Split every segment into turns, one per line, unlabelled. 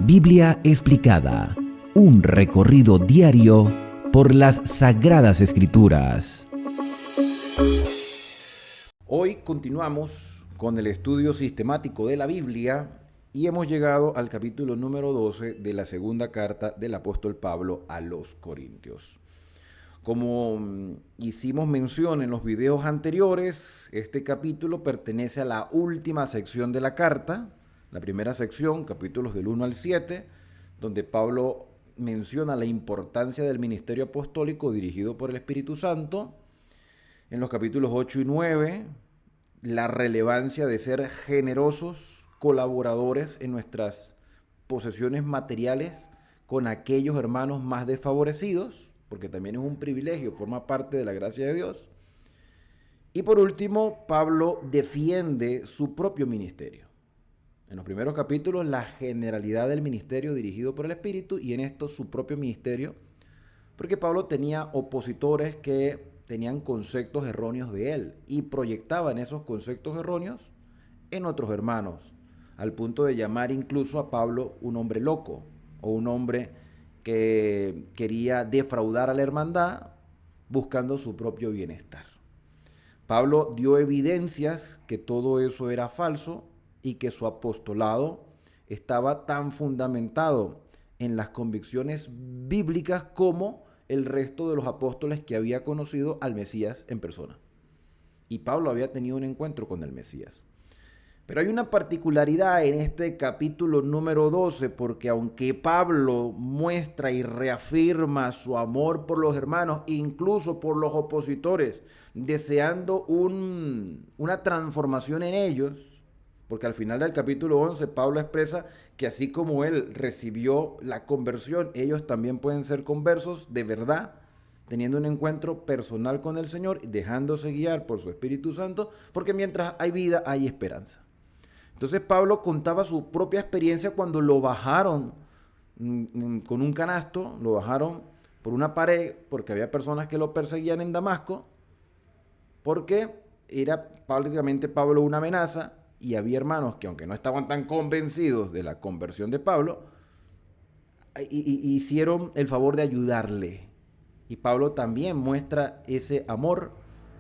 Biblia explicada, un recorrido diario por las Sagradas Escrituras.
Hoy continuamos con el estudio sistemático de la Biblia y hemos llegado al capítulo número 12 de la segunda carta del apóstol Pablo a los Corintios. Como hicimos mención en los videos anteriores, este capítulo pertenece a la última sección de la carta, la primera sección, capítulos del 1 al 7, donde Pablo menciona la importancia del ministerio apostólico dirigido por el Espíritu Santo. En los capítulos 8 y 9, la relevancia de ser generosos colaboradores en nuestras posesiones materiales con aquellos hermanos más desfavorecidos, porque también es un privilegio, forma parte de la gracia de Dios. Y por último, Pablo defiende su propio ministerio. En los primeros capítulos, la generalidad del ministerio dirigido por el Espíritu, y en esto su propio ministerio, porque Pablo tenía opositores que tenían conceptos erróneos de él y proyectaban esos conceptos erróneos en otros hermanos, al punto de llamar incluso a Pablo un hombre loco o un hombre que quería defraudar a la hermandad buscando su propio bienestar. Pablo dio evidencias que todo eso era falso y que su apostolado estaba tan fundamentado en las convicciones bíblicas como el resto de los apóstoles que había conocido al Mesías en persona. Y Pablo había tenido un encuentro con el Mesías. Pero hay una particularidad en este capítulo número 12, porque aunque Pablo muestra y reafirma su amor por los hermanos, incluso por los opositores, deseando una transformación en ellos, porque al final del capítulo 11 Pablo expresa que así como él recibió la conversión, ellos también pueden ser conversos de verdad, teniendo un encuentro personal con el Señor, dejándose guiar por su Espíritu Santo, porque mientras hay vida hay esperanza. Entonces Pablo contaba su propia experiencia cuando lo bajaron con un canasto, lo bajaron por una pared, porque había personas que lo perseguían en Damasco, porque era prácticamente Pablo una amenaza, y había hermanos que, aunque no estaban tan convencidos de la conversión de Pablo, hicieron el favor de ayudarle. Y Pablo también muestra ese amor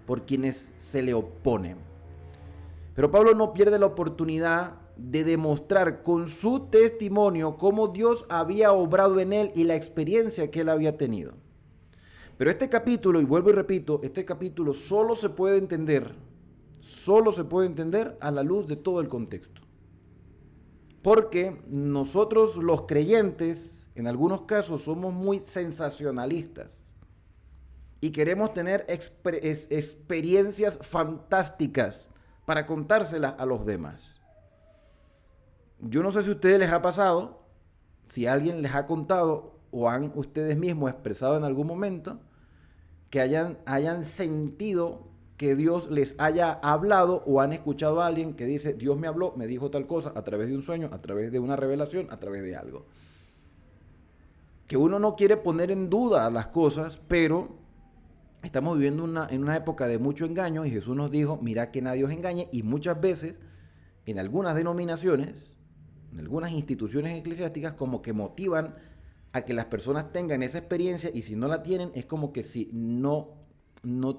por quienes se le oponen. Pero Pablo no pierde la oportunidad de demostrar con su testimonio cómo Dios había obrado en él y la experiencia que él había tenido. Pero este capítulo, y vuelvo y repito, este capítulo solo se puede entender a la luz de todo el contexto. Porque nosotros los creyentes, en algunos casos, somos muy sensacionalistas y queremos tener experiencias fantásticas para contárselas a los demás. Yo no sé si a ustedes les ha pasado, si alguien les ha contado o han ustedes mismos expresado en algún momento que hayan sentido que Dios les haya hablado, o han escuchado a alguien que dice: Dios me habló, me dijo tal cosa a través de un sueño, a través de una revelación, a través de algo. Que uno no quiere poner en duda las cosas, pero estamos viviendo en una época de mucho engaño, y Jesús nos dijo: mira que nadie os engañe. Y muchas veces en algunas denominaciones, en algunas instituciones eclesiásticas, como que motivan a que las personas tengan esa experiencia, y si no la tienen es como que si no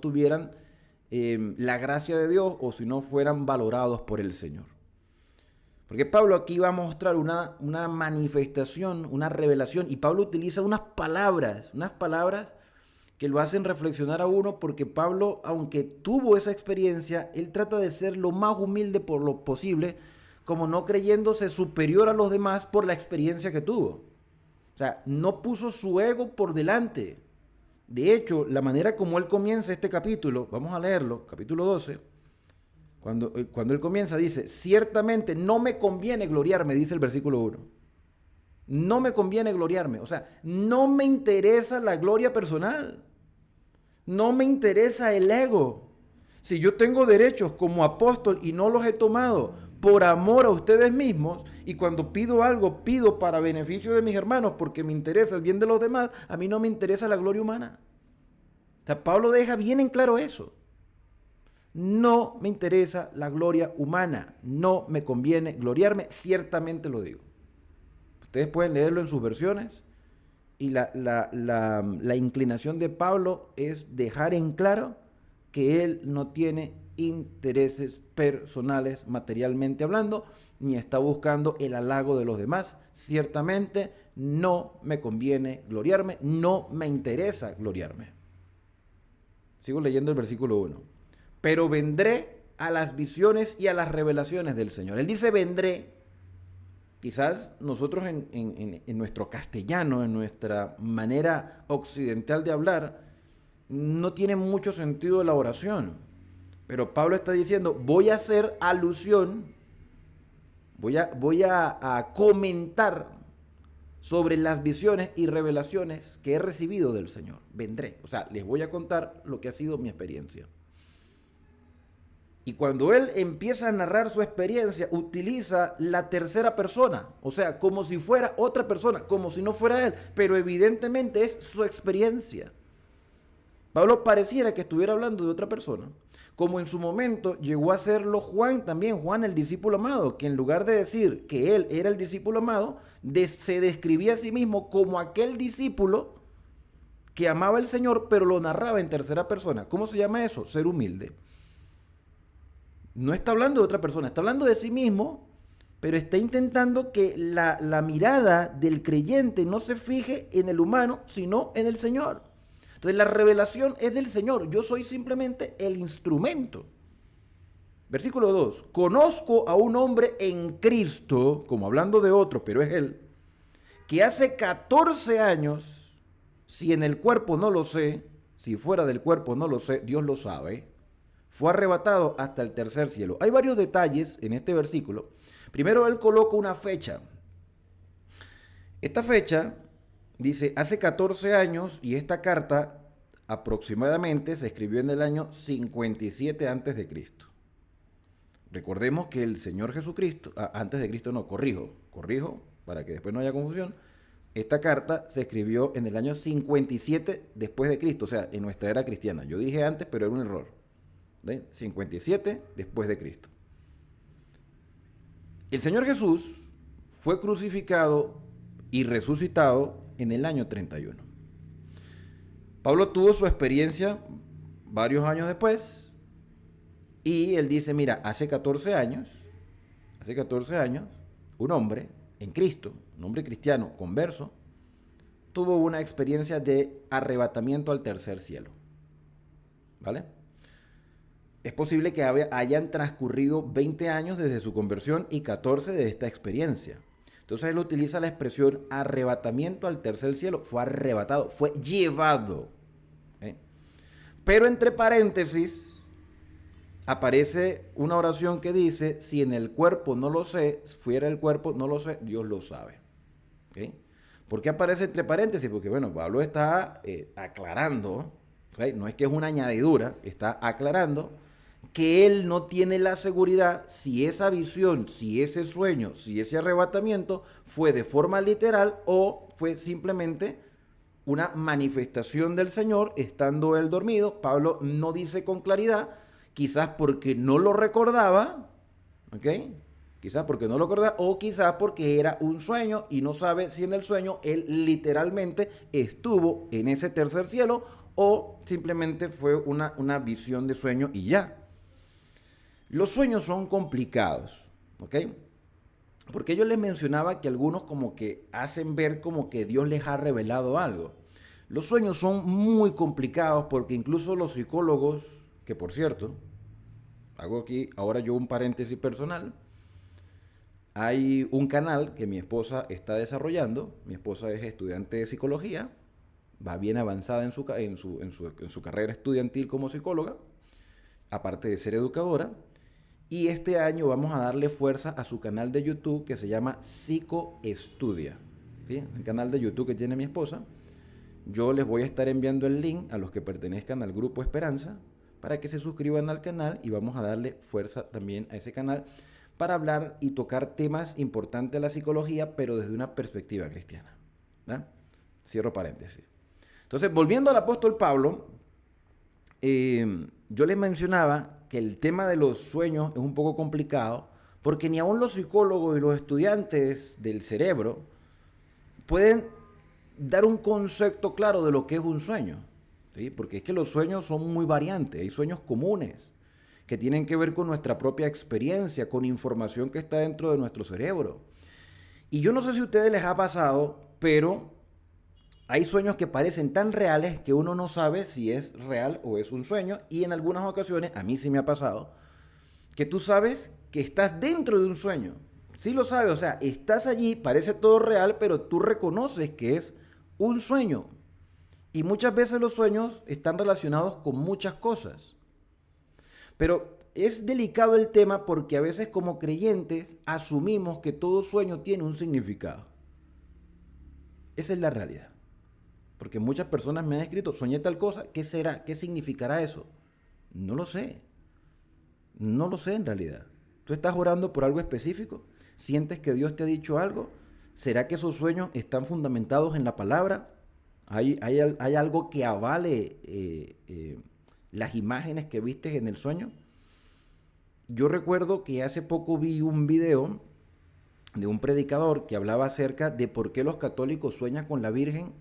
tuvieran la gracia de Dios, o si no fueran valorados por el Señor. Porque Pablo aquí va a mostrar una manifestación, una revelación, y Pablo utiliza unas palabras que lo hacen reflexionar a uno, porque Pablo, aunque tuvo esa experiencia, él trata de ser lo más humilde por lo posible, como no creyéndose superior a los demás por la experiencia que tuvo. O sea, no puso su ego por delante. De hecho, la manera como él comienza este capítulo, vamos a leerlo, capítulo 12, cuando él comienza dice: ciertamente no me conviene gloriarme, dice el versículo 1. No me conviene gloriarme, o sea, no me interesa la gloria personal, no me interesa el ego. Si yo tengo derechos como apóstol y no los he tomado por amor a ustedes mismos, y cuando pido algo, pido para beneficio de mis hermanos porque me interesa el bien de los demás, a mí no me interesa la gloria humana. O sea, Pablo deja bien en claro eso. No me interesa la gloria humana, no me conviene gloriarme, ciertamente lo digo. Ustedes pueden leerlo en sus versiones y la inclinación de Pablo es dejar en claro que él no tiene intereses personales materialmente hablando, ni está buscando el halago de los demás. Ciertamente no me conviene gloriarme, no me interesa gloriarme. Sigo leyendo el versículo 1. Pero vendré a las visiones y a las revelaciones del Señor. Él dice vendré. Quizás nosotros en nuestro castellano, en nuestra manera occidental de hablar, no tiene mucho sentido la oración. Pero Pablo está diciendo, voy a hacer alusión, voy a comentar sobre las visiones y revelaciones que he recibido del Señor. Vendré, o sea, les voy a contar lo que ha sido mi experiencia. Y cuando él empieza a narrar su experiencia, utiliza la tercera persona, o sea, como si fuera otra persona, como si no fuera él, pero evidentemente es su experiencia. Pablo pareciera que estuviera hablando de otra persona, como en su momento llegó a serlo Juan también, Juan el discípulo amado, que en lugar de decir que él era el discípulo amado, se describía a sí mismo como aquel discípulo que amaba al Señor, pero lo narraba en tercera persona. ¿Cómo se llama eso? Ser humilde. No está hablando de otra persona, está hablando de sí mismo, pero está intentando que la mirada del creyente no se fije en el humano, sino en el Señor. Entonces la revelación es del Señor, yo soy simplemente el instrumento. Versículo 2, conozco a un hombre en Cristo, como hablando de otro, pero es él, que hace 14 años, si en el cuerpo no lo sé, si fuera del cuerpo no lo sé, Dios lo sabe, fue arrebatado hasta el tercer cielo. Hay varios detalles en este versículo. Primero, él coloca una fecha. Esta fecha dice hace 14 años y esta carta aproximadamente se escribió en el año 57 antes de Cristo. Recordemos que el Señor Jesucristo, antes de Cristo no, corrijo, para que después no haya confusión. Esta carta se escribió en el año 57 después de Cristo, o sea, en nuestra era cristiana. Yo dije antes, pero era un error. 57 después de Cristo. El Señor Jesús fue crucificado y resucitado en el año 31. Pablo tuvo su experiencia varios años después y él dice, mira, hace 14 años, un hombre en Cristo, un hombre cristiano converso, tuvo una experiencia de arrebatamiento al tercer cielo. ¿Vale? Es posible que hayan transcurrido 20 años desde su conversión y 14 de esta experiencia. Entonces él utiliza la expresión arrebatamiento al tercer cielo. Fue arrebatado, fue llevado. Pero entre paréntesis aparece una oración que dice, si en el cuerpo no lo sé, fuera el cuerpo no lo sé, Dios lo sabe. ¿Por qué aparece entre paréntesis? Porque bueno, Pablo está aclarando, no es que es una añadidura, está aclarando que él no tiene la seguridad si esa visión, si ese sueño, si ese arrebatamiento fue de forma literal o fue simplemente una manifestación del Señor estando él dormido. Pablo no dice con claridad, quizás porque no lo recordaba, ¿ok? Quizás porque no lo recordaba o quizás porque era un sueño y no sabe si en el sueño él literalmente estuvo en ese tercer cielo o simplemente fue una visión de sueño y ya. Los sueños son complicados, ¿ok? Porque yo les mencionaba que algunos como que hacen ver como que Dios les ha revelado algo. Los sueños son muy complicados porque incluso los psicólogos, que por cierto, hago aquí ahora yo un paréntesis personal, hay un canal que mi esposa está desarrollando, mi esposa es estudiante de psicología, va bien avanzada en su carrera estudiantil como psicóloga, aparte de ser educadora. Y este año vamos a darle fuerza a su canal de YouTube que se llama Psicoestudia, ¿sí? El canal de YouTube que tiene mi esposa. Yo les voy a estar enviando el link a los que pertenezcan al Grupo Esperanza para que se suscriban al canal y vamos a darle fuerza también a ese canal para hablar y tocar temas importantes de la psicología, pero desde una perspectiva cristiana, ¿verdad? Cierro paréntesis. Entonces, volviendo al apóstol Pablo, yo les mencionaba que el tema de los sueños es un poco complicado porque ni aún los psicólogos y los estudiantes del cerebro pueden dar un concepto claro de lo que es un sueño, ¿sí? Porque es que los sueños son muy variantes, hay sueños comunes que tienen que ver con nuestra propia experiencia, con información que está dentro de nuestro cerebro. Y yo no sé si a ustedes les ha pasado, pero hay sueños que parecen tan reales que uno no sabe si es real o es un sueño. Y en algunas ocasiones, a mí sí me ha pasado, que tú sabes que estás dentro de un sueño. Sí lo sabes, o sea, estás allí, parece todo real, pero tú reconoces que es un sueño. Y muchas veces los sueños están relacionados con muchas cosas. Pero es delicado el tema porque a veces como creyentes asumimos que todo sueño tiene un significado. Esa es la realidad. Porque muchas personas me han escrito, soñé tal cosa, ¿qué será? ¿Qué significará eso? No lo sé. No lo sé en realidad. ¿Tú estás orando por algo específico? ¿Sientes que Dios te ha dicho algo? ¿Será que esos sueños están fundamentados en la palabra? ¿Hay algo que avale las imágenes que viste en el sueño? Yo recuerdo que hace poco vi un video de un predicador que hablaba acerca de por qué los católicos sueñan con la Virgen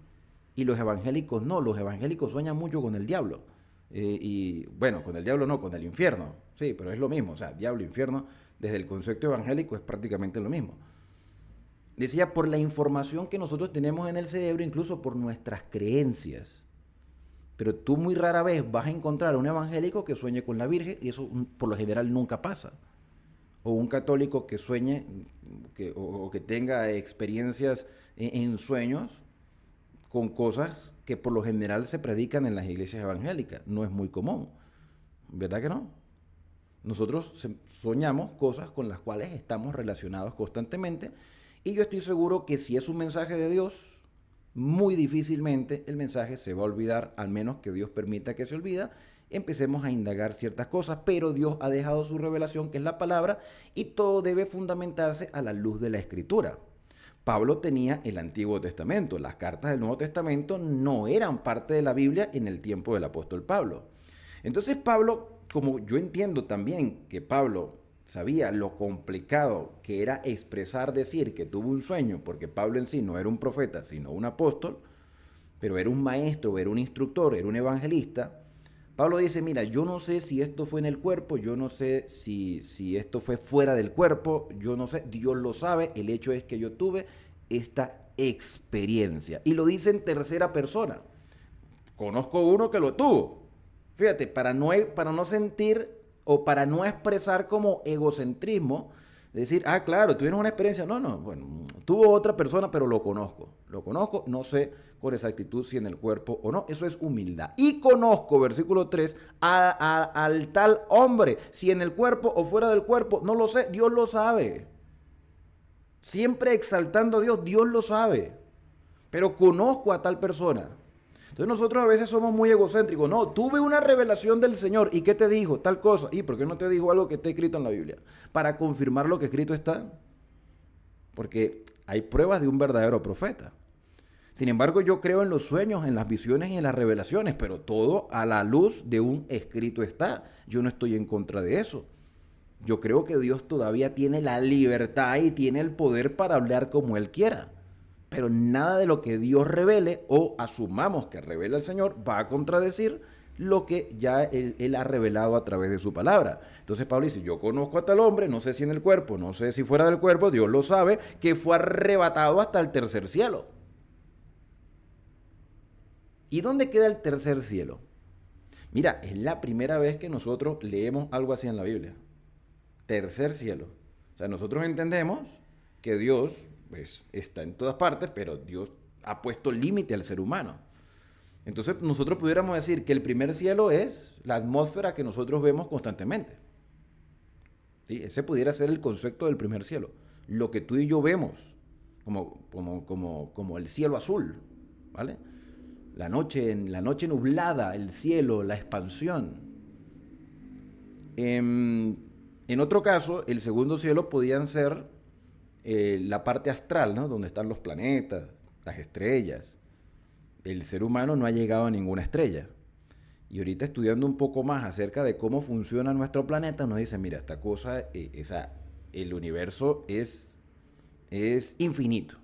y los evangélicos no. Los evangélicos sueñan mucho con el diablo. Y bueno, con el diablo no, con el infierno. Sí, pero es lo mismo. O sea, diablo, infierno, desde el concepto evangélico es prácticamente lo mismo. Decía, por la información que nosotros tenemos en el cerebro, incluso por nuestras creencias. Pero tú muy rara vez vas a encontrar a un evangélico que sueñe con la Virgen y eso por lo general nunca pasa. O un católico que sueñe o que tenga experiencias en sueños con cosas que por lo general se predican en las iglesias evangélicas. No es muy común, ¿verdad que no? Nosotros soñamos cosas con las cuales estamos relacionados constantemente y yo estoy seguro que si es un mensaje de Dios, muy difícilmente el mensaje se va a olvidar, al menos que Dios permita que se olvida. Empecemos a indagar ciertas cosas, pero Dios ha dejado su revelación, que es la palabra, y todo debe fundamentarse a la luz de la Escritura. Pablo tenía el Antiguo Testamento. Las cartas del Nuevo Testamento no eran parte de la Biblia en el tiempo del apóstol Pablo. Entonces Pablo, como yo entiendo también que Pablo sabía lo complicado que era expresar, decir que tuvo un sueño, porque Pablo en sí no era un profeta, sino un apóstol, pero era un maestro, era un instructor, era un evangelista. Pablo dice, mira, yo no sé si esto fue en el cuerpo, yo no sé si esto fue fuera del cuerpo, yo no sé, Dios lo sabe, el hecho es que yo tuve esta experiencia. Y lo dice en tercera persona. Conozco uno que lo tuvo. Fíjate, para no sentir o para no expresar como egocentrismo, decir, ah, claro, tuvieron una experiencia. No, bueno, tuvo otra persona, pero lo conozco, no sé con exactitud si en el cuerpo o no. Eso es humildad. Y conozco, versículo 3, al tal hombre, si en el cuerpo o fuera del cuerpo, no lo sé, Dios lo sabe. Siempre exaltando a Dios, Dios lo sabe. Pero conozco a tal persona. Entonces nosotros a veces somos muy egocéntricos. No, tuve una revelación del Señor. ¿Y qué te dijo? Tal cosa. ¿Y por qué no te dijo algo que esté escrito en la Biblia? Para confirmar lo que escrito está. Porque hay pruebas de un verdadero profeta. Sin embargo, yo creo en los sueños, en las visiones y en las revelaciones, pero todo a la luz de un escrito está. Yo no estoy en contra de eso. Yo creo que Dios todavía tiene la libertad y tiene el poder para hablar como Él quiera. Pero nada de lo que Dios revele o asumamos que revela el Señor va a contradecir lo que ya él ha revelado a través de su palabra. Entonces Pablo dice, yo conozco a tal hombre, no sé si en el cuerpo, no sé si fuera del cuerpo, Dios lo sabe, que fue arrebatado hasta el tercer cielo. ¿Y dónde queda el tercer cielo? Mira, es la primera vez que nosotros leemos algo así en la Biblia. Tercer cielo. O sea, nosotros entendemos que Dios pues, está en todas partes, pero Dios ha puesto límite al ser humano. Entonces nosotros pudiéramos decir que el primer cielo es la atmósfera que nosotros vemos constantemente. ¿Sí? Ese pudiera ser el concepto del primer cielo. Lo que tú y yo vemos, como el cielo azul, ¿vale? La noche nublada, el cielo, la expansión. En otro caso, el segundo cielo podían ser la parte astral, ¿no? Donde están los planetas, las estrellas. El ser humano no ha llegado a ninguna estrella. Y ahorita estudiando un poco más acerca de cómo funciona nuestro planeta, nos dice, mira, esta cosa, el universo es infinito.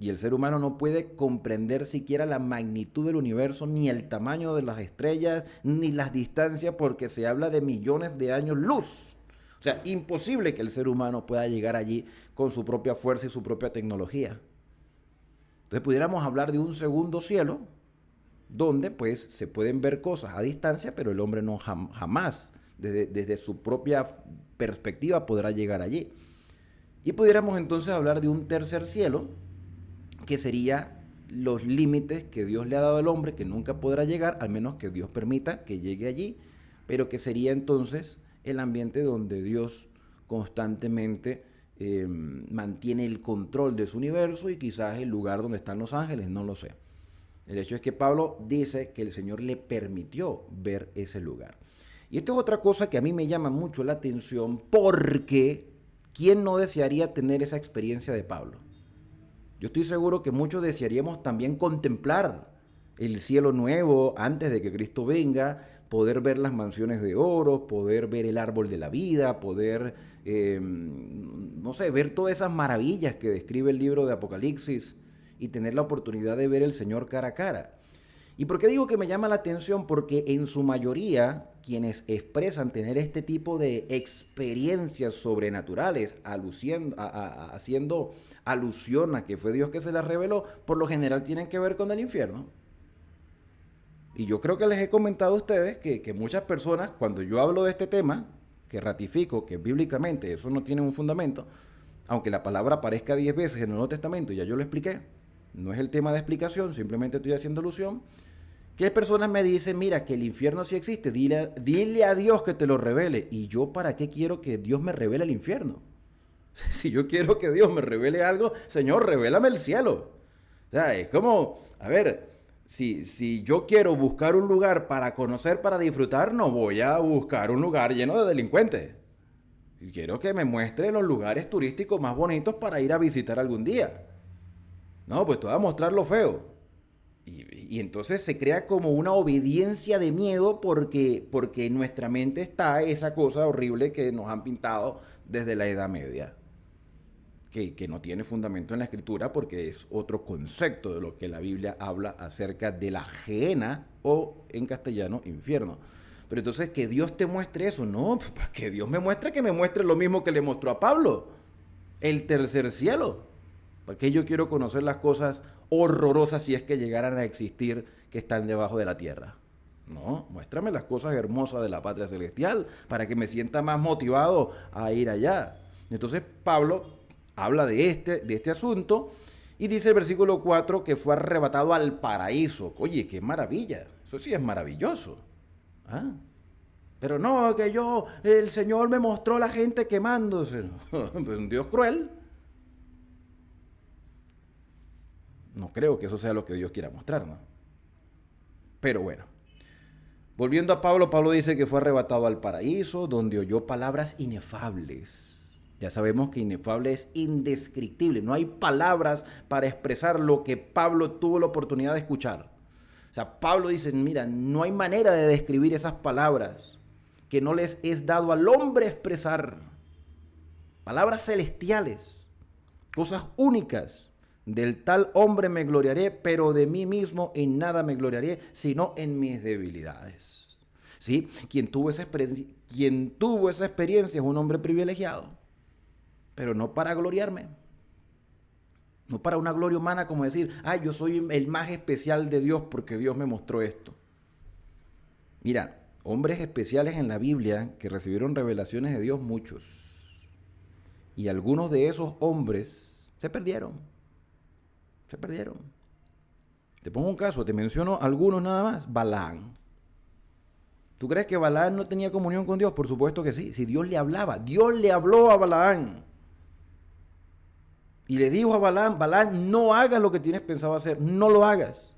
Y el ser humano no puede comprender siquiera la magnitud del universo, ni el tamaño de las estrellas, ni las distancias, porque se habla de millones de años luz. O sea, imposible que el ser humano pueda llegar allí con su propia fuerza y su propia tecnología. Entonces pudiéramos hablar de un segundo cielo, donde pues se pueden ver cosas a distancia, pero el hombre no jamás, desde su propia perspectiva, podrá llegar allí. Y pudiéramos entonces hablar de un tercer cielo, que sería los límites que Dios le ha dado al hombre, que nunca podrá llegar, al menos que Dios permita que llegue allí, pero que sería entonces el ambiente donde Dios constantemente mantiene el control de su universo y quizás el lugar donde están los ángeles, no lo sé. El hecho es que Pablo dice que el Señor le permitió ver ese lugar. Y esto es otra cosa que a mí me llama mucho la atención, porque ¿quién no desearía tener esa experiencia de Pablo? Yo estoy seguro que muchos desearíamos también contemplar el cielo nuevo antes de que Cristo venga, poder ver las mansiones de oro, poder ver el árbol de la vida, poder, no sé, ver todas esas maravillas que describe el libro de Apocalipsis y tener la oportunidad de ver el Señor cara a cara. ¿Y por qué digo que me llama la atención? Porque en su mayoría quienes expresan tener este tipo de experiencias sobrenaturales, haciendo alusión a que fue Dios que se las reveló, por lo general tienen que ver con el infierno. Y yo creo que les he comentado a ustedes que muchas personas, cuando yo hablo de este tema, que ratifico que bíblicamente eso no tiene un fundamento, aunque la palabra aparezca 10 veces en el Nuevo Testamento, ya yo lo expliqué, no es el tema de explicación, simplemente estoy haciendo alusión, que personas me dicen, mira, que el infierno sí existe, dile a Dios que te lo revele. ¿Y yo para qué quiero que Dios me revele el infierno? Si yo quiero que Dios me revele algo, Señor, revélame el cielo. O sea, es como, a ver, si yo quiero buscar un lugar para conocer, para disfrutar, no voy a buscar un lugar lleno de delincuentes. Quiero que me muestre los lugares turísticos más bonitos para ir a visitar algún día. No, pues te voy a mostrar lo feo. Y entonces se crea como una obediencia de miedo porque en nuestra mente está esa cosa horrible que nos han pintado desde la Edad Media. Que no tiene fundamento en la Escritura porque es otro concepto de lo que la Biblia habla acerca de la Gehenna o en castellano infierno. Pero entonces que Dios te muestre eso, no, para que Dios me muestre lo mismo que le mostró a Pablo, el tercer cielo. ¿Para qué yo quiero conocer las cosas horrorosas si es que llegaran a existir que están debajo de la tierra? No, muéstrame las cosas hermosas de la patria celestial para que me sienta más motivado a ir allá. Entonces Pablo habla de este asunto y dice el versículo 4 que fue arrebatado al paraíso. Oye, qué maravilla, eso sí es maravilloso. ¿Ah? Pero no, que el Señor me mostró a la gente quemándose. Pues un Dios cruel. No creo que eso sea lo que Dios quiera mostrarnos. Pero bueno, volviendo a Pablo, Pablo dice que fue arrebatado al paraíso, donde oyó palabras inefables. Ya sabemos que inefable es indescriptible. No hay palabras para expresar lo que Pablo tuvo la oportunidad de escuchar. O sea, Pablo dice, mira, no hay manera de describir esas palabras que no les es dado al hombre expresar. Palabras celestiales, cosas únicas. Del tal hombre me gloriaré, pero de mí mismo en nada me gloriaré, sino en mis debilidades. ¿Sí? Quien tuvo esa experiencia es un hombre privilegiado, pero no para gloriarme. No para una gloria humana como decir, yo soy el más especial de Dios porque Dios me mostró esto. Mira, hombres especiales en la Biblia que recibieron revelaciones de Dios, muchos. Y algunos de esos hombres se perdieron. Se perdieron. Te pongo un caso, te menciono algunos nada más. Balaam. ¿Tú crees que Balaam no tenía comunión con Dios? Por supuesto que sí. Si Dios le hablaba, Dios le habló a Balaam. Y le dijo a Balaam, Balaam, no hagas lo que tienes pensado hacer, no lo hagas.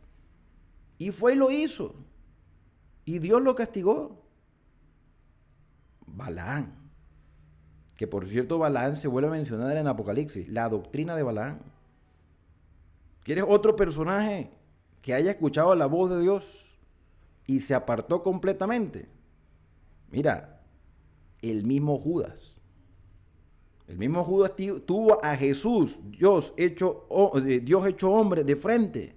Y fue y lo hizo. Y Dios lo castigó. Balaam. Que por cierto, Balaam se vuelve a mencionar en Apocalipsis, la doctrina de Balaam. ¿Quieres otro personaje que haya escuchado la voz de Dios y se apartó completamente? Mira, el mismo Judas. El mismo Judas tuvo a Jesús, Dios hecho hombre, de frente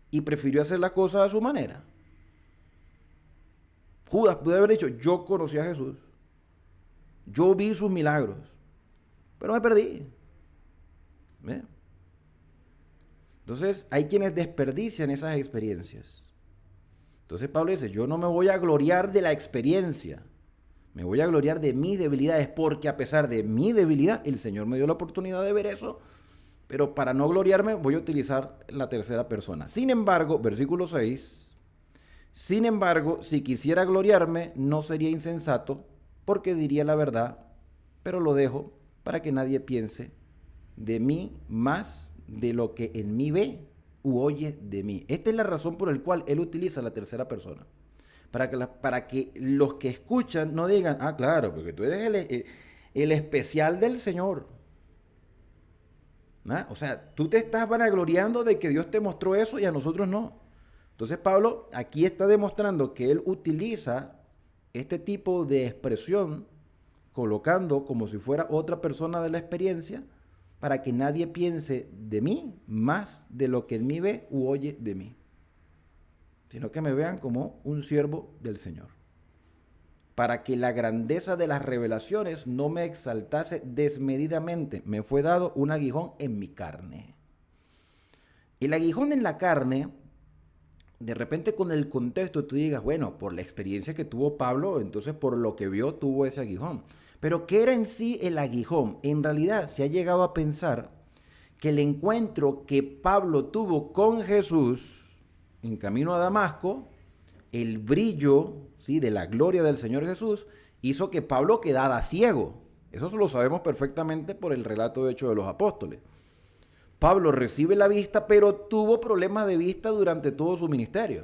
y prefirió hacer las cosas a su manera. Judas pudo haber dicho, yo conocí a Jesús, yo vi sus milagros, pero me perdí. ¿Ve? Entonces hay quienes desperdician esas experiencias. Entonces Pablo dice, yo no me voy a gloriar de la experiencia, me voy a gloriar de mis debilidades, porque a pesar de mi debilidad, el Señor me dio la oportunidad de ver eso, pero para no gloriarme voy a utilizar la tercera persona. Sin embargo, versículo 6, sin embargo, si quisiera gloriarme, no sería insensato, porque diría la verdad, pero lo dejo para que nadie piense de mí más de lo que en mí ve u oye de mí. Esta es la razón por la cual él utiliza la tercera persona. Para que los que escuchan no digan, ah, claro, porque tú eres el especial del Señor. ¿Ah? O sea, tú te estás vanagloriando de que Dios te mostró eso y a nosotros no. Entonces Pablo aquí está demostrando que él utiliza este tipo de expresión colocando como si fuera otra persona de la experiencia para que nadie piense de mí más de lo que en mí ve u oye de mí, sino que me vean como un siervo del Señor. Para que la grandeza de las revelaciones no me exaltase desmedidamente, me fue dado un aguijón en mi carne. El aguijón en la carne, de repente con el contexto tú digas, bueno, por la experiencia que tuvo Pablo, entonces por lo que vio tuvo ese aguijón. Pero ¿qué era en sí el aguijón? En realidad se ha llegado a pensar que el encuentro que Pablo tuvo con Jesús en camino a Damasco, el brillo, ¿sí?, de la gloria del Señor Jesús, hizo que Pablo quedara ciego. Eso lo sabemos perfectamente por el relato de Hechos de los Apóstoles. Pablo recibe la vista, pero tuvo problemas de vista durante todo su ministerio.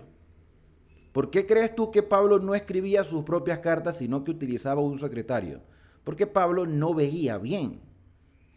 ¿Por qué crees tú que Pablo no escribía sus propias cartas, sino que utilizaba un secretario? Porque Pablo no veía bien.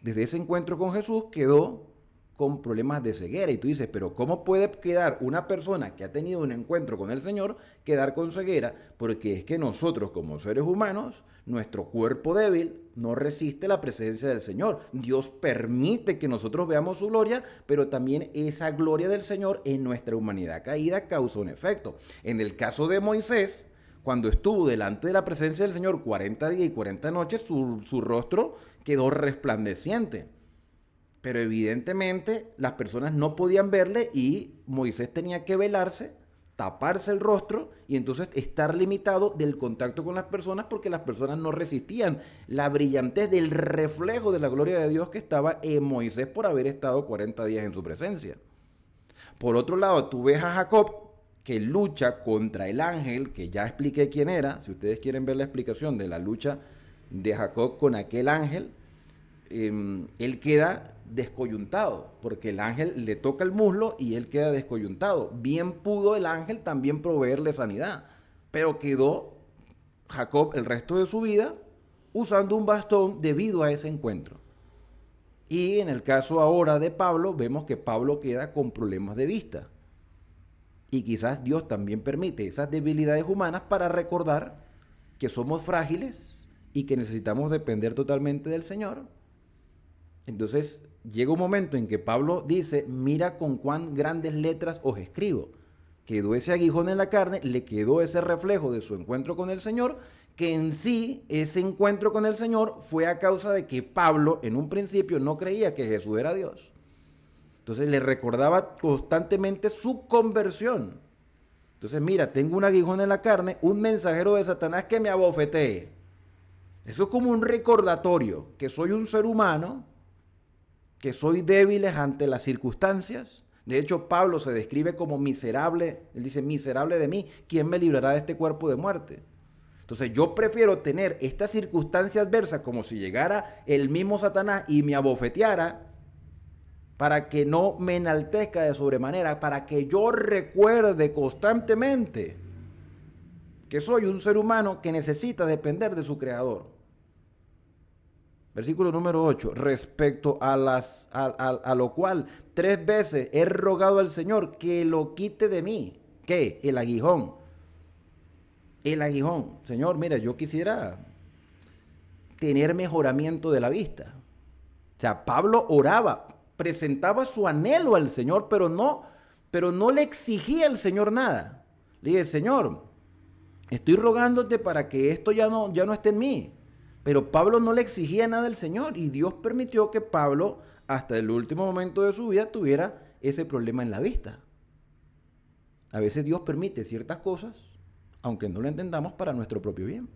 Desde ese encuentro con Jesús quedó con problemas de ceguera. Y tú dices, pero ¿cómo puede quedar una persona que ha tenido un encuentro con el Señor quedar con ceguera? Porque es que nosotros como seres humanos, nuestro cuerpo débil no resiste la presencia del Señor. Dios permite que nosotros veamos su gloria, pero también esa gloria del Señor en nuestra humanidad caída causa un efecto. En el caso de Moisés, cuando estuvo delante de la presencia del Señor 40 días y 40 noches, su rostro quedó resplandeciente. Pero evidentemente las personas no podían verle y Moisés tenía que velarse, taparse el rostro y entonces estar limitado del contacto con las personas porque las personas no resistían la brillantez del reflejo de la gloria de Dios que estaba en Moisés por haber estado 40 días en su presencia. Por otro lado, tú ves a Jacob que lucha contra el ángel, que ya expliqué quién era. Si ustedes quieren ver la explicación de la lucha de Jacob con aquel ángel, él queda descoyuntado, porque el ángel le toca el muslo y él queda descoyuntado. Bien pudo el ángel también proveerle sanidad, pero quedó Jacob el resto de su vida usando un bastón debido a ese encuentro. Y en el caso ahora de Pablo, vemos que Pablo queda con problemas de vista. Y quizás Dios también permite esas debilidades humanas para recordar que somos frágiles y que necesitamos depender totalmente del Señor. Entonces llega un momento en que Pablo dice, mira con cuán grandes letras os escribo. Quedó ese aguijón en la carne, le quedó ese reflejo de su encuentro con el Señor, que en sí ese encuentro con el Señor fue a causa de que Pablo en un principio no creía que Jesús era Dios. Entonces le recordaba constantemente su conversión. Entonces mira, tengo un aguijón en la carne, un mensajero de Satanás que me abofetee. Eso es como un recordatorio, que soy un ser humano, que soy débil ante las circunstancias. De hecho, Pablo se describe como miserable. Él dice, miserable de mí, ¿quién me librará de este cuerpo de muerte? Entonces yo prefiero tener esta circunstancia adversa como si llegara el mismo Satanás y me abofeteara para que no me enaltezca de sobremanera, para que yo recuerde constantemente que soy un ser humano que necesita depender de su Creador. Versículo número 8, respecto a lo cual 3 veces he rogado al Señor que lo quite de mí. ¿Qué? El aguijón. El aguijón. Señor, mira, yo quisiera tener mejoramiento de la vista. O sea, Pablo oraba, presentaba su anhelo al Señor, pero no le exigía al Señor nada. Le dije, Señor, estoy rogándote para que esto ya no esté en mí. Pero Pablo no le exigía nada al Señor y Dios permitió que Pablo, hasta el último momento de su vida, tuviera ese problema en la vista. A veces Dios permite ciertas cosas, aunque no lo entendamos, para nuestro propio bien.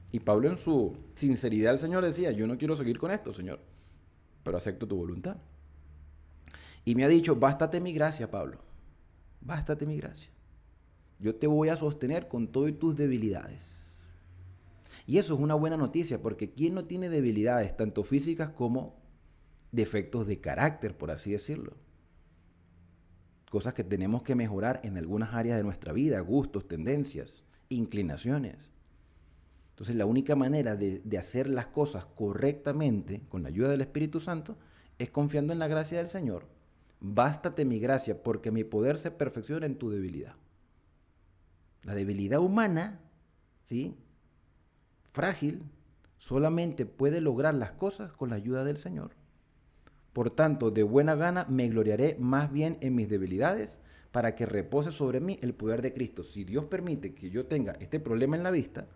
Y Pablo, en su sinceridad al Señor, decía, yo no quiero seguir con esto, Señor, pero acepto tu voluntad. Y me ha dicho, bástate mi gracia, Pablo, bástate mi gracia. Yo te voy a sostener con todas tus debilidades. Y eso es una buena noticia, porque ¿quién no tiene debilidades, tanto físicas como defectos de carácter, por así decirlo? Cosas que tenemos que mejorar en algunas áreas de nuestra vida, gustos, tendencias, inclinaciones. Entonces, la única manera de hacer las cosas correctamente, con la ayuda del Espíritu Santo, es confiando en la gracia del Señor. Bástate mi gracia, porque mi poder se perfecciona en tu debilidad. La debilidad humana, ¿sí?, frágil, solamente puede lograr las cosas con la ayuda del Señor. Por tanto, de buena gana me gloriaré más bien en mis debilidades, para que repose sobre mí el poder de Cristo. Si Dios permite que yo tenga este problema en la vista,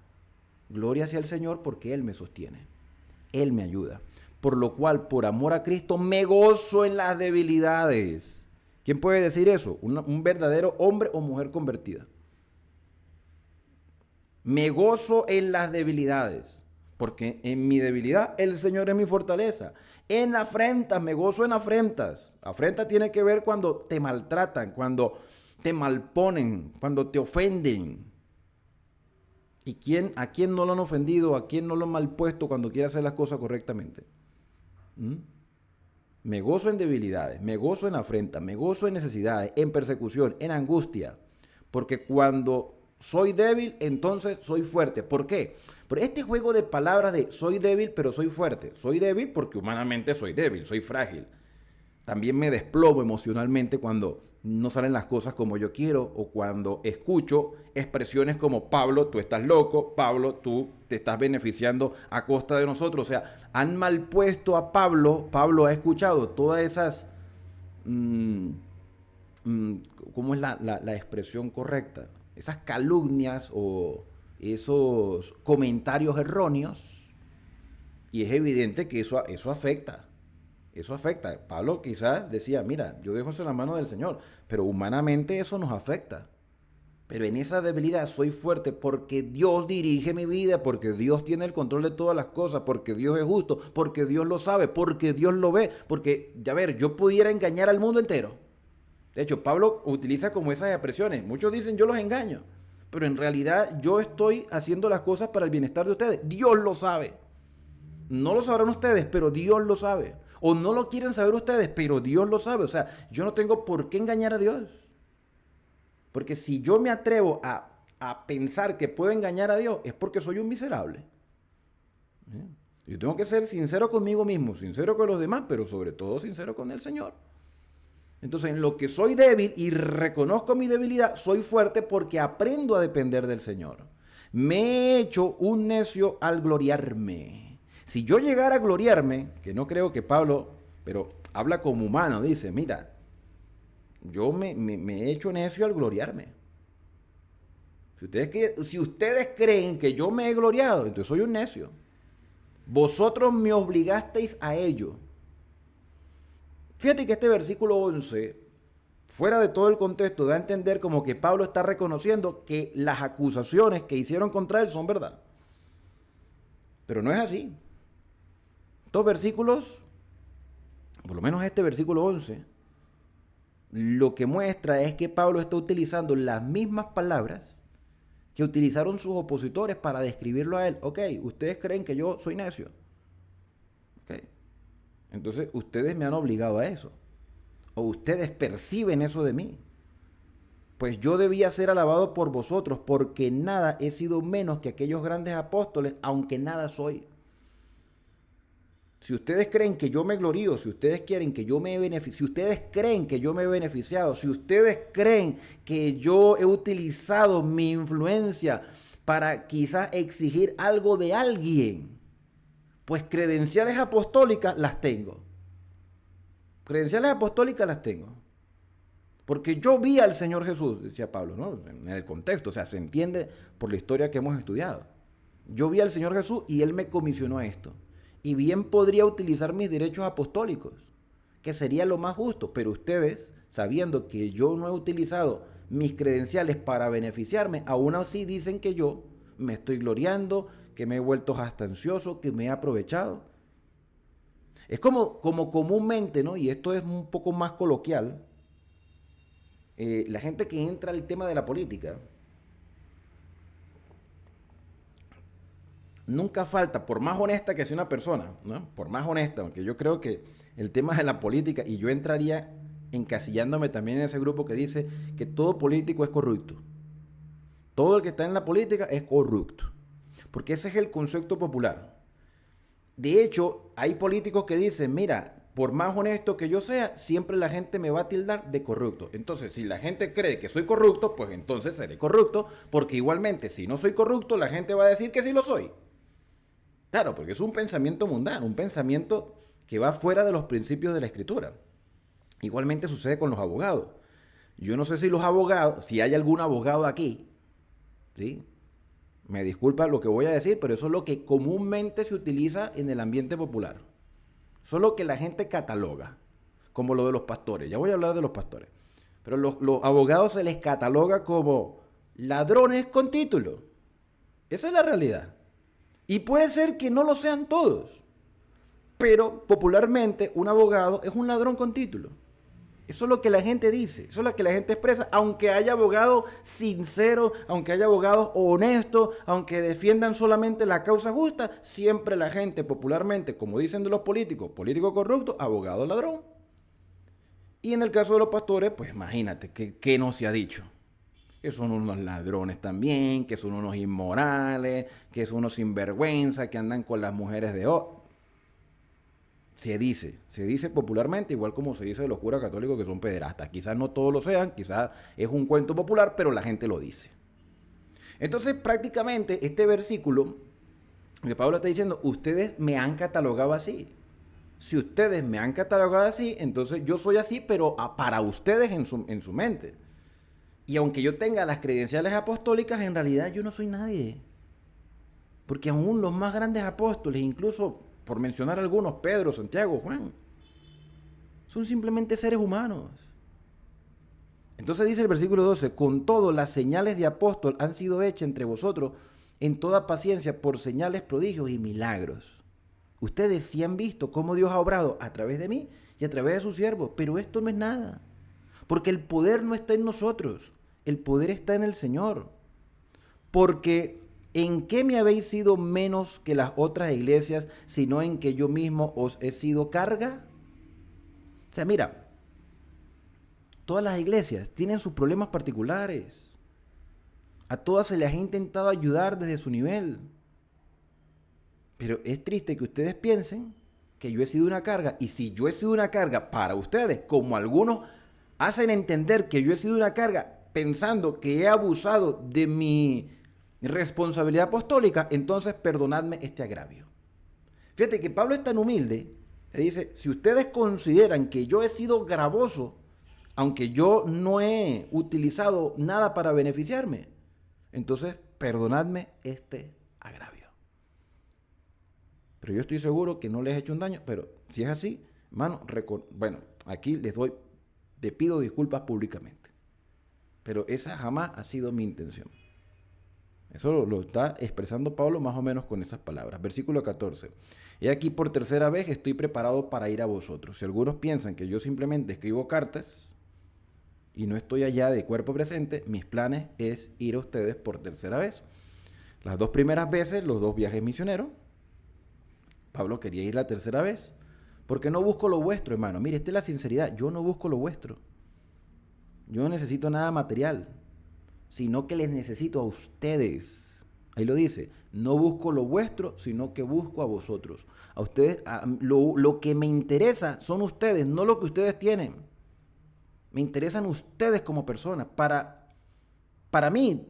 gloria sea al Señor, porque Él me sostiene, Él me ayuda. Por lo cual, por amor a Cristo, me gozo en las debilidades. ¿Quién puede decir eso? Un verdadero hombre o mujer convertida. Me gozo en las debilidades, porque en mi debilidad el Señor es mi fortaleza. En afrentas, me gozo en afrentas. Afrenta tiene que ver cuando te maltratan, cuando te malponen, cuando te ofenden. ¿Y a quién no lo han ofendido? ¿A quién no lo han malpuesto cuando quiere hacer las cosas correctamente? Me gozo en debilidades, me gozo en afrentas, me gozo en necesidades, en persecución, en angustia. Porque cuando soy débil, entonces soy fuerte. ¿Por qué? Por este juego de palabras de soy débil, pero soy fuerte. Soy débil porque humanamente soy débil, soy frágil. También me desplomo emocionalmente cuando no salen las cosas como yo quiero, o cuando escucho expresiones como Pablo, tú estás loco, Pablo, tú te estás beneficiando a costa de nosotros. O sea, han malpuesto a Pablo. Pablo ha escuchado todas esas, ¿cómo es la expresión correcta? Esas calumnias o esos comentarios erróneos, y es evidente que eso afecta. Eso afecta. Pablo quizás decía, mira, yo dejo eso en la mano del Señor, pero humanamente eso nos afecta. Pero en esa debilidad soy fuerte porque Dios dirige mi vida, porque Dios tiene el control de todas las cosas, porque Dios es justo, porque Dios lo sabe, porque Dios lo ve, porque, ya ver, yo pudiera engañar al mundo entero. De hecho, Pablo utiliza como esas expresiones. Muchos dicen, yo los engaño, pero en realidad yo estoy haciendo las cosas para el bienestar de ustedes. Dios lo sabe. No lo sabrán ustedes, pero Dios lo sabe. O no lo quieren saber ustedes, pero Dios lo sabe. O sea, yo no tengo por qué engañar a Dios. Porque si yo me atrevo a pensar que puedo engañar a Dios, es porque soy un miserable. Yo tengo que ser sincero conmigo mismo, sincero con los demás, pero sobre todo sincero con el Señor. Entonces, en lo que soy débil y reconozco mi debilidad, soy fuerte porque aprendo a depender del Señor. Me he hecho un necio al gloriarme. Si yo llegara a gloriarme, que no creo que Pablo, pero habla como humano, dice, mira, yo me he hecho necio al gloriarme. Si ustedes creen que yo me he gloriado, entonces soy un necio. Vosotros me obligasteis a ello. Fíjate que este versículo 11, fuera de todo el contexto, da a entender como que Pablo está reconociendo que las acusaciones que hicieron contra él son verdad. Pero no es así. Estos versículos, por lo menos este versículo 11, lo que muestra es que Pablo está utilizando las mismas palabras que utilizaron sus opositores para describirlo a él. Ok, ustedes creen que yo soy necio. Ok. Entonces, ustedes me han obligado a eso. O ustedes perciben eso de mí. Pues yo debía ser alabado por vosotros, porque nada he sido menos que aquellos grandes apóstoles, aunque nada soy. Si ustedes creen que yo me glorío, si ustedes quieren que yo me beneficie, si ustedes creen que yo me he beneficiado, si ustedes creen que yo he utilizado mi influencia para quizás exigir algo de alguien, Pues credenciales apostólicas las tengo. Credenciales apostólicas las tengo. Porque yo vi al Señor Jesús, decía Pablo, ¿no? En el contexto, o sea, se entiende por la historia que hemos estudiado. Yo vi al Señor Jesús y Él me comisionó a esto. Y bien podría utilizar mis derechos apostólicos, que sería lo más justo. Pero ustedes, sabiendo que yo no he utilizado mis credenciales para beneficiarme, aún así dicen que yo me estoy gloriando, que me he vuelto jactancioso, que me he aprovechado. Es como comúnmente, ¿no? Y esto es un poco más coloquial, la gente que entra al tema de la política, nunca falta, por más honesta que sea una persona, ¿no? Por más honesta, aunque yo creo que el tema de la política, y yo entraría encasillándome también en ese grupo que dice que todo político es corrupto. Todo el que está en la política es corrupto. Porque ese es el concepto popular. De hecho, hay políticos que dicen, mira, por más honesto que yo sea, siempre la gente me va a tildar de corrupto. Entonces, si la gente cree que soy corrupto, pues entonces seré corrupto, porque igualmente, si no soy corrupto, la gente va a decir que sí lo soy. Claro, porque es un pensamiento mundano, un pensamiento que va fuera de los principios de la Escritura. Igualmente sucede con los abogados. Yo no sé si los abogados, si hay algún abogado aquí, ¿sí? Me disculpa lo que voy a decir, pero eso es lo que comúnmente se utiliza en el ambiente popular. Eso es lo que la gente cataloga, como lo de los pastores. Ya voy a hablar de los pastores. Pero los abogados se les cataloga como ladrones con título. Esa es la realidad. Y puede ser que no lo sean todos, pero popularmente un abogado es un ladrón con título. Eso es lo que la gente dice, eso es lo que la gente expresa, aunque haya abogados sinceros, aunque haya abogados honestos, aunque defiendan solamente la causa justa, siempre la gente popularmente, como dicen de los políticos, político corrupto, abogado ladrón. Y en el caso de los pastores, pues imagínate, ¿qué no se ha dicho? Que son unos ladrones también, que son unos inmorales, que son unos sinvergüenza, que andan con las mujeres de oro. Se dice popularmente, igual como se dice de los curas católicos que son pederastas. Quizás no todos lo sean, quizás es un cuento popular, pero la gente lo dice. Entonces, prácticamente, este versículo que Pablo está diciendo, ustedes me han catalogado así. Si ustedes me han catalogado así, entonces yo soy así, pero para ustedes en su mente. Y aunque yo tenga las credenciales apostólicas, en realidad yo no soy nadie. Porque aún los más grandes apóstoles, incluso por mencionar algunos, Pedro, Santiago, Juan, son simplemente seres humanos. Entonces dice el versículo 12, con todo las señales de apóstol han sido hechas entre vosotros en toda paciencia por señales, prodigios y milagros. Ustedes sí han visto cómo Dios ha obrado a través de mí y a través de sus siervos, pero esto no es nada. Porque el poder no está en nosotros, el poder está en el Señor. Porque ¿en qué me habéis sido menos que las otras iglesias, sino en que yo mismo os he sido carga? O sea, mira, todas las iglesias tienen sus problemas particulares. A todas se les ha intentado ayudar desde su nivel. Pero es triste que ustedes piensen que yo he sido una carga. Y si yo he sido una carga para ustedes, como algunos hacen entender que yo he sido una carga pensando que he abusado de mi responsabilidad apostólica, entonces perdonadme este agravio. Fíjate que Pablo es tan humilde, le dice, si ustedes consideran que yo he sido gravoso, aunque yo no he utilizado nada para beneficiarme, entonces perdonadme este agravio. Pero yo estoy seguro que no les he hecho un daño, pero si es así, hermano, bueno, aquí les pido disculpas públicamente. Pero esa jamás ha sido mi intención. Eso lo está expresando Pablo más o menos con esas palabras. Versículo 14. He aquí por tercera vez estoy preparado para ir a vosotros. Si algunos piensan que yo simplemente escribo cartas y no estoy allá de cuerpo presente, mis planes es ir a ustedes por tercera vez. Las dos primeras veces, los dos viajes misioneros, Pablo quería ir la tercera vez. Porque no busco lo vuestro, hermano. Mire, esta es la sinceridad. Yo no busco lo vuestro. Yo no necesito nada material, sino que les necesito a ustedes. Ahí lo dice, no busco lo vuestro, sino que busco a vosotros. A ustedes, lo que me interesa son ustedes, no lo que ustedes tienen. Me interesan ustedes como personas. Para mí,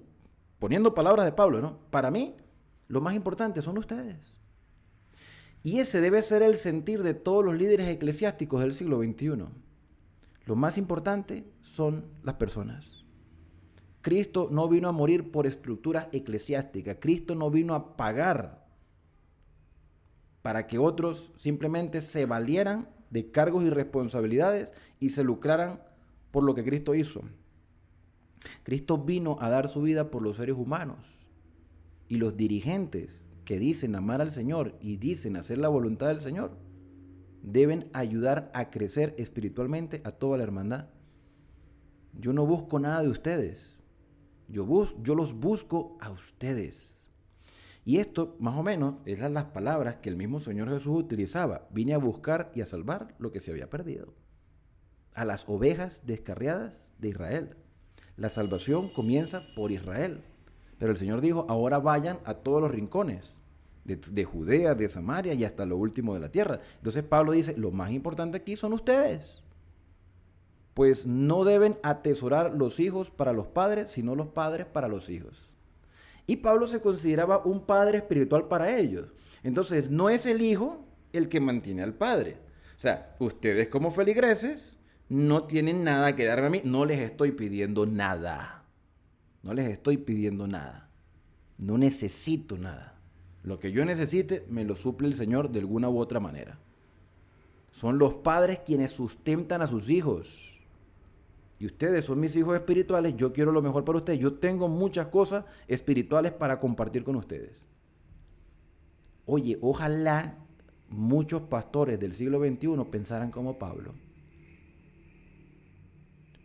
poniendo palabras de Pablo, ¿no? Para mí, lo más importante son ustedes. Y ese debe ser el sentir de todos los líderes eclesiásticos del siglo XXI. Lo más importante son las personas. Cristo no vino a morir por estructuras eclesiásticas. Cristo no vino a pagar para que otros simplemente se valieran de cargos y responsabilidades y se lucraran por lo que Cristo hizo. Cristo vino a dar su vida por los seres humanos. Y los dirigentes que dicen amar al Señor y dicen hacer la voluntad del Señor deben ayudar a crecer espiritualmente a toda la hermandad. Yo no busco nada de ustedes. Yo los busco a ustedes. Y esto, más o menos, eran las palabras que el mismo Señor Jesús utilizaba. Vine a buscar y a salvar lo que se había perdido. A las ovejas descarriadas de Israel. La salvación comienza por Israel. Pero el Señor dijo, ahora vayan a todos los rincones de Judea, de Samaria y hasta lo último de la tierra. Entonces Pablo dice, lo más importante aquí son ustedes. Pues no deben atesorar los hijos para los padres, sino los padres para los hijos. Y Pablo se consideraba un padre espiritual para ellos. Entonces no es el hijo el que mantiene al padre. O sea, ustedes como feligreses no tienen nada que darme a mí. No les estoy pidiendo nada. No les estoy pidiendo nada. No necesito nada. Lo que yo necesite me lo suple el Señor de alguna u otra manera. Son los padres quienes sustentan a sus hijos. Y ustedes son mis hijos espirituales, yo quiero lo mejor para ustedes. Yo tengo muchas cosas espirituales para compartir con ustedes. Oye, ojalá muchos pastores del siglo XXI pensaran como Pablo.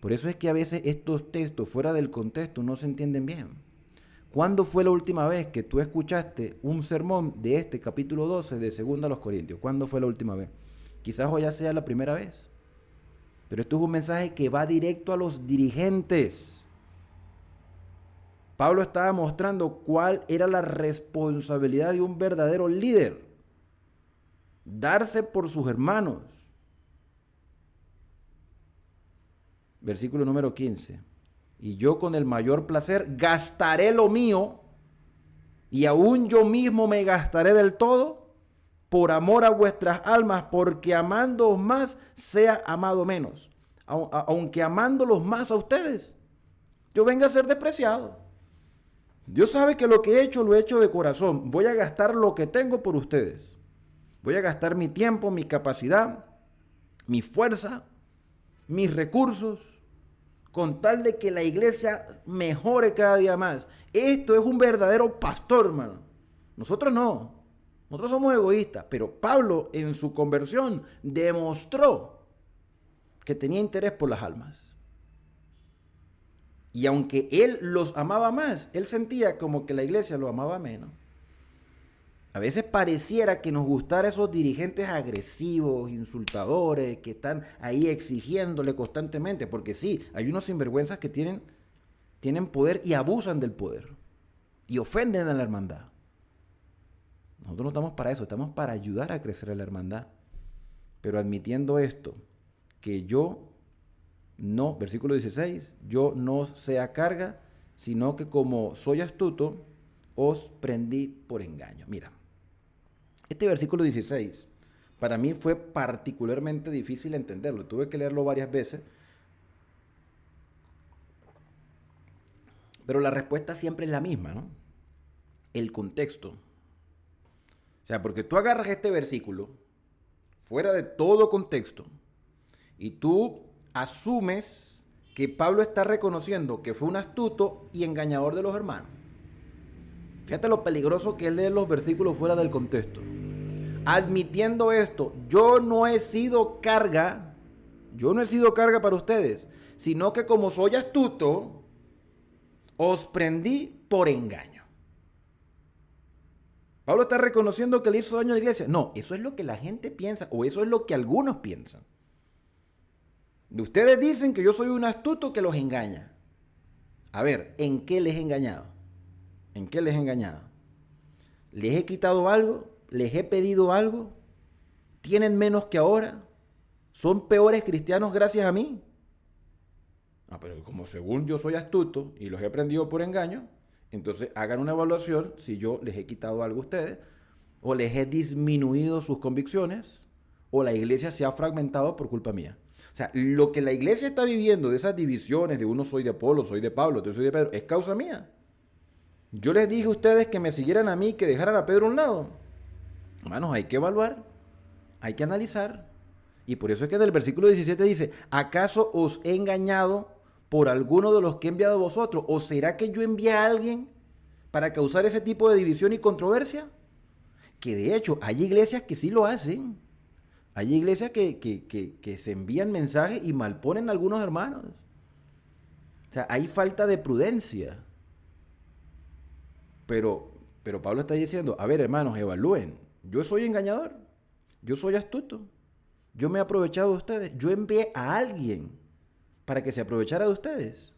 Por eso es que a veces estos textos fuera del contexto no se entienden bien. ¿Cuándo fue la última vez que tú escuchaste un sermón de este capítulo 12 de 2 a los Corintios? ¿Cuándo fue la última vez? Quizás hoy ya sea la primera vez. Pero esto es un mensaje que va directo a los dirigentes. Pablo estaba mostrando cuál era la responsabilidad de un verdadero líder. Darse por sus hermanos. Versículo número 15. Y yo con el mayor placer gastaré lo mío, y aún yo mismo me gastaré del todo, por amor a vuestras almas, porque amándoos más, sea amado menos. Aunque amándolos más a ustedes, yo venga a ser despreciado. Dios sabe que lo que he hecho, lo he hecho de corazón. Voy a gastar lo que tengo por ustedes. Voy a gastar mi tiempo, mi capacidad, mi fuerza, mis recursos, con tal de que la iglesia mejore cada día más. Esto es un verdadero pastor, hermano. Nosotros no. Nosotros somos egoístas, pero Pablo en su conversión demostró que tenía interés por las almas. Y aunque él los amaba más, él sentía como que la iglesia lo amaba menos. A veces pareciera que nos gustara esos dirigentes agresivos, insultadores, que están ahí exigiéndole constantemente, porque sí, hay unos sinvergüenzas que tienen poder y abusan del poder y ofenden a la hermandad. Nosotros no estamos para eso, estamos para ayudar a crecer a la hermandad. Pero admitiendo esto, que yo no, versículo 16, yo no sea carga, sino que como soy astuto, os prendí por engaño. Mira, este versículo 16, para mí fue particularmente difícil entenderlo. Tuve que leerlo varias veces. Pero la respuesta siempre es la misma, ¿no? El contexto. O sea, porque tú agarras este versículo fuera de todo contexto y tú asumes que Pablo está reconociendo que fue un astuto y engañador de los hermanos. Fíjate lo peligroso que es leer los versículos fuera del contexto. Admitiendo esto, yo no he sido carga para ustedes, sino que como soy astuto, os prendí por engaño. Pablo está reconociendo que le hizo daño a la iglesia. No, eso es lo que la gente piensa, o eso es lo que algunos piensan. Ustedes dicen que yo soy un astuto que los engaña. A ver, ¿en qué les he engañado? ¿En qué les he engañado? ¿Les he quitado algo? ¿Les he pedido algo? ¿Tienen menos que ahora? ¿Son peores cristianos gracias a mí? Ah, pero como según yo soy astuto y los he prendido por engaño, entonces hagan una evaluación si yo les he quitado algo a ustedes o les he disminuido sus convicciones, o la iglesia se ha fragmentado por culpa mía. O sea, lo que la iglesia está viviendo de esas divisiones de uno soy de Apolo, soy de Pablo, otro soy de Pedro, es causa mía. Yo les dije a ustedes que me siguieran a mí, que dejaran a Pedro a un lado. Hermanos, hay que evaluar, hay que analizar. Y por eso es que en el versículo 17 dice, ¿acaso os he engañado por alguno de los que he enviado a vosotros? ¿O será que yo envié a alguien para causar ese tipo de división y controversia? Que de hecho hay iglesias que sí lo hacen. Hay iglesias que se envían mensajes y malponen a algunos hermanos. O sea, hay falta de prudencia. Pero Pablo está diciendo, a ver hermanos, evalúen. Yo soy engañador. Yo soy astuto. Yo me he aprovechado de ustedes. Yo envié a alguien para que se aprovechara de ustedes.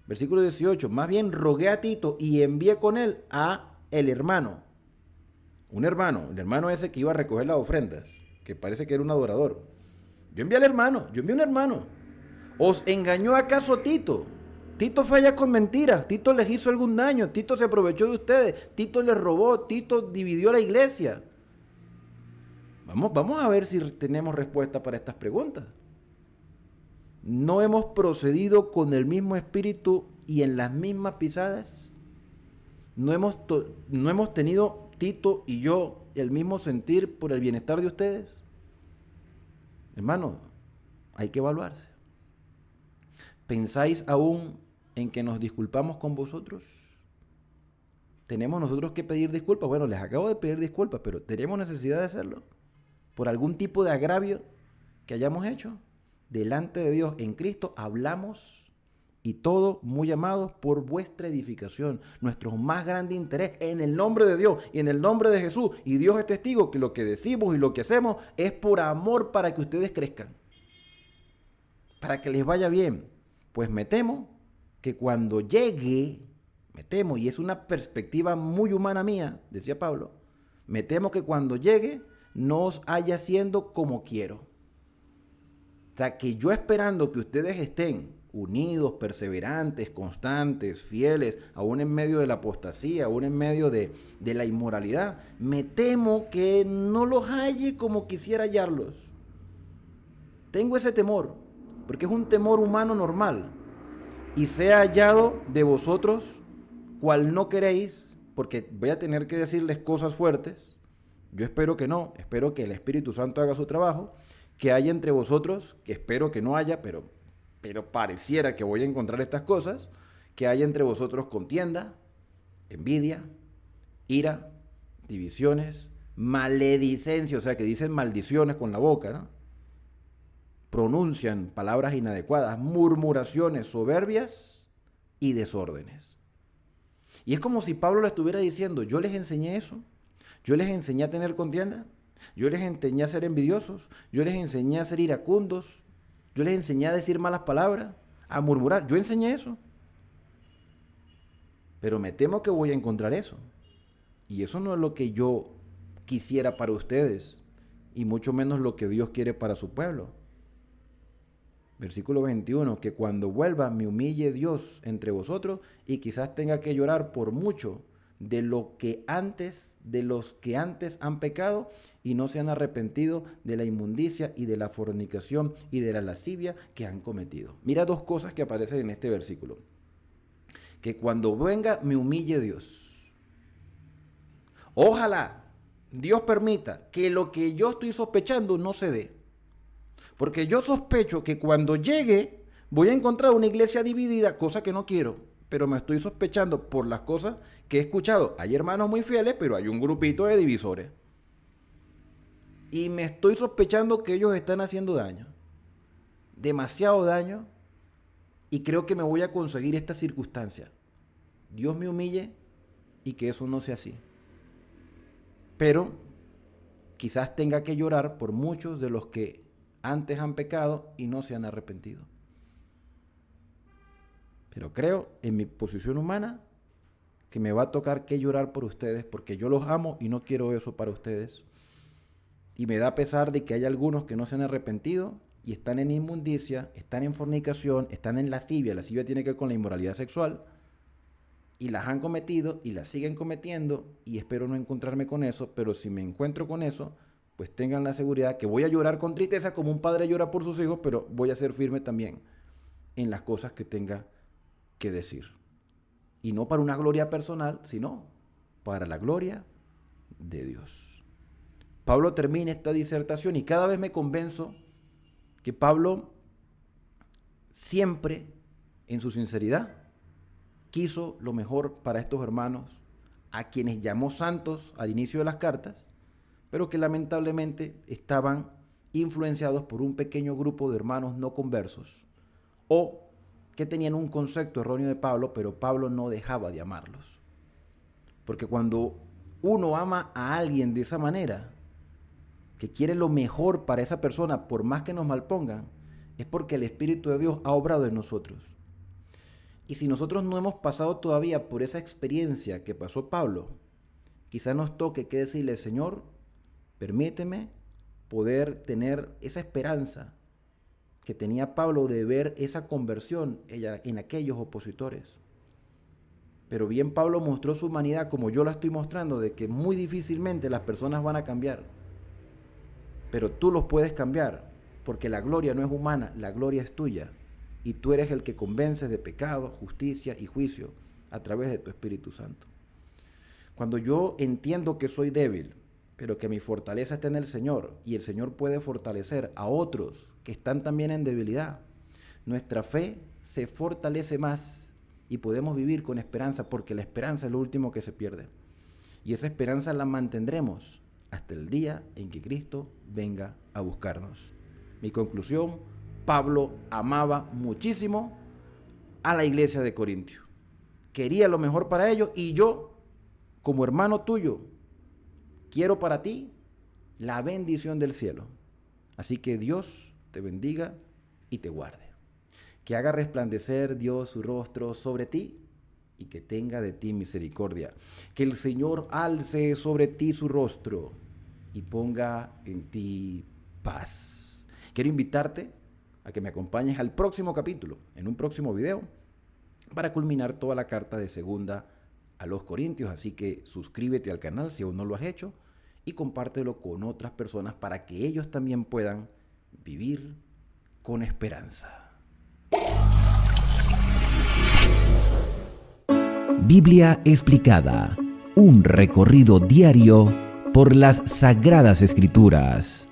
Versículo 18. Más bien rogué a Tito y envié con él a el hermano. Un hermano. El hermano ese que iba a recoger las ofrendas. Que parece que era un adorador. Yo envié un hermano. ¿Os engañó acaso Tito? Tito falla con mentiras. Tito les hizo algún daño. Tito se aprovechó de ustedes. Tito les robó. Tito dividió la iglesia. Vamos a ver si tenemos respuesta para estas preguntas. ¿No hemos procedido con el mismo espíritu y en las mismas pisadas? ¿No hemos tenido Tito y yo el mismo sentir por el bienestar de ustedes? Hermano, hay que evaluarse. ¿Pensáis aún en que nos disculpamos con vosotros? ¿Tenemos nosotros que pedir disculpas? Bueno, les acabo de pedir disculpas, pero ¿tenemos necesidad de hacerlo? ¿Por algún tipo de agravio que hayamos hecho? Delante de Dios en Cristo hablamos y todo muy amados por vuestra edificación, nuestro más grande interés en el nombre de Dios y en el nombre de Jesús. Y Dios es testigo que lo que decimos y lo que hacemos es por amor para que ustedes crezcan, para que les vaya bien. Pues me temo que cuando llegue, y es una perspectiva muy humana mía, decía Pablo, me temo que cuando llegue no os haya siendo como quiero. O sea, que yo esperando que ustedes estén unidos, perseverantes, constantes, fieles, aún en medio de la apostasía, aún en medio de la inmoralidad, me temo que no los halle como quisiera hallarlos. Tengo ese temor, porque es un temor humano normal. Y sea hallado de vosotros cual no queréis, porque voy a tener que decirles cosas fuertes. Yo espero que no, espero que el Espíritu Santo haga su trabajo, que haya entre vosotros, que espero que no haya, pero pareciera que voy a encontrar estas cosas, que haya entre vosotros contienda, envidia, ira, divisiones, maledicencia, o sea que dicen maldiciones con la boca, ¿no? Pronuncian palabras inadecuadas, murmuraciones, soberbias y desórdenes. Y es como si Pablo le estuviera diciendo, yo les enseñé eso. Yo les enseñé a tener contienda, yo les enseñé a ser envidiosos, yo les enseñé a ser iracundos, yo les enseñé a decir malas palabras, a murmurar, yo enseñé eso. Pero me temo que voy a encontrar eso. Y eso no es lo que yo quisiera para ustedes, y mucho menos lo que Dios quiere para su pueblo. Versículo 21, que cuando vuelva me humille Dios entre vosotros y quizás tenga que llorar por mucho de los que antes han pecado y no se han arrepentido de la inmundicia y de la fornicación y de la lascivia que han cometido. Mira dos cosas que aparecen en este versículo. Que cuando venga me humille Dios. Ojalá Dios permita que lo que yo estoy sospechando no se dé. Porque yo sospecho que cuando llegue voy a encontrar una iglesia dividida, cosa que no quiero. Pero me estoy sospechando por las cosas que he escuchado. Hay hermanos muy fieles, pero hay un grupito de divisores. Y me estoy sospechando que ellos están haciendo daño. Demasiado daño. Y creo que me voy a conseguir esta circunstancia. Dios me humille y que eso no sea así. Pero quizás tenga que llorar por muchos de los que antes han pecado y no se han arrepentido. Pero creo, en mi posición humana, que me va a tocar que llorar por ustedes, porque yo los amo y no quiero eso para ustedes. Y me da pesar de que hay algunos que no se han arrepentido y están en inmundicia, están en fornicación, están en lascivia. Lascivia tiene que ver con la inmoralidad sexual. y las han cometido y las siguen cometiendo, y espero no encontrarme con eso, pero si me encuentro con eso, pues tengan la seguridad que voy a llorar con tristeza como un padre llora por sus hijos, pero voy a ser firme también en las cosas que tenga que decir. Y no para una gloria personal, sino para la gloria de Dios. Pablo termina esta disertación y cada vez me convenzo que Pablo siempre, en su sinceridad, quiso lo mejor para estos hermanos, a quienes llamó santos al inicio de las cartas, pero que lamentablemente estaban influenciados por un pequeño grupo de hermanos no conversos, o que tenían un concepto erróneo de Pablo, pero Pablo no dejaba de amarlos. Porque cuando uno ama a alguien de esa manera, que quiere lo mejor para esa persona, por más que nos malpongan, es porque el Espíritu de Dios ha obrado en nosotros. Y si nosotros no hemos pasado todavía por esa experiencia que pasó Pablo, quizá nos toque que decirle: Señor, permíteme poder tener esa esperanza que tenía Pablo de ver esa conversión en aquellos opositores. Pero bien Pablo mostró su humanidad, como yo la estoy mostrando, de que muy difícilmente las personas van a cambiar. Pero tú los puedes cambiar, porque la gloria no es humana, la gloria es tuya. Y tú eres el que convences de pecado, justicia y juicio a través de tu Espíritu Santo. Cuando yo entiendo que soy débil, pero que mi fortaleza está en el Señor, y el Señor puede fortalecer a otros que están también en debilidad, nuestra fe se fortalece más y podemos vivir con esperanza, porque la esperanza es lo último que se pierde. Y esa esperanza la mantendremos hasta el día en que Cristo venga a buscarnos. Mi conclusión: Pablo amaba muchísimo a la iglesia de Corintio. Quería lo mejor para ellos, y yo, como hermano tuyo, quiero para ti la bendición del cielo. Así que Dios te bendiga y te guarde. Que haga resplandecer Dios su rostro sobre ti y que tenga de ti misericordia. Que el Señor alce sobre ti su rostro y ponga en ti paz. Quiero invitarte a que me acompañes al próximo capítulo, en un próximo video, para culminar toda la carta de segunda a los Corintios. Así que suscríbete al canal si aún no lo has hecho y compártelo con otras personas para que ellos también puedan vivir con esperanza.
Biblia explicada, un recorrido diario por las Sagradas Escrituras.